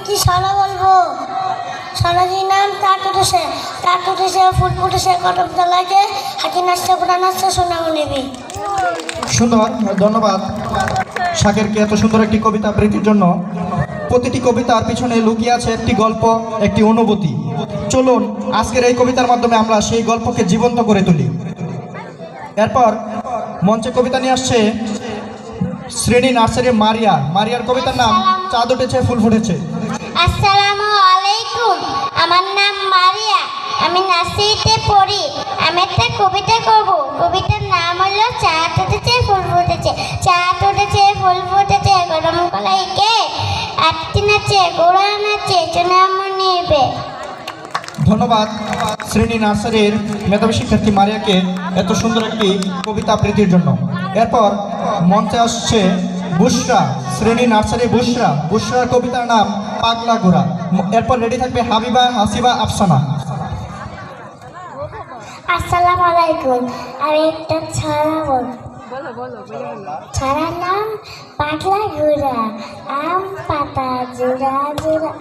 কি সারা বলবো? সারাজির নাম তাঁত উঠেছে ফুল ফুটেছে কটক তলাকে হাতি নাচছে পুরা নাচছে সোনামো নেবি। সুন্দর, ধন্যবাদ শাকেরকে এত সুন্দর একটি কবিতা আবৃত্তির জন্য। প্রতিটি কবিতার পিছনে লুকিয়ে আছে একটি গল্প, একটি অনুভূতি। চলুন আজকের এই কবিতার মাধ্যমে আমরা সেই গল্পকে জীবন্ত করে তুলি। এরপর মঞ্চে কবিতা নিয়ে আসছে শ্রেণী নার্সারি মারিয়ার কবিতার নাম চাঁদ উঠেছে ফুল ফুটেছে। আসসালামু আলাইকুম, আমার নাম মারিয়া, আমি নার্সারিতে পড়ি। আমি একটা কবিতা করব। কবিতার নাম হলো চাঁদ উঠেছে ফুল ফুটেছে। চাঁদ উঠেছে ফুল ফুটেছে গরম কলাই কে আটটি নাচে গোড়া নাচে সোনামো নেবে। ধন্যবাদ শ্রেণী নার্সারির মেধাবী শিক্ষার্থী মারিয়াকে এত সুন্দর একটি কবিতা আবৃত্তির জন্য। এরপর মঞ্চে আসছে বুশরা, শ্রেণী নার্সারি বুশরার কবিতার নাম পাগলা ঘোড়া। এরপর রেডি থাকবে হাবিবা, হাসিবা, আফসানা। আসসালামু আলাইকুম, আমি একটা ছড়া বলব। ছড়ার নাম পাগলা ঘোড়া। আম পাতা জোড়া জোড়া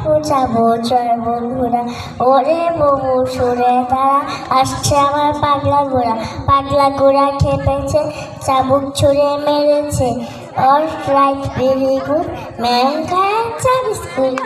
বোঝাবো চড়ব ঘোড়া। ওরে ববু সরে তারা আসছে আমার পাগলা ঘোড়া খেপেছে চাবুক ছুঁড়ে মেরেছে। All right very good man খাচ্ছে বিস্কুট।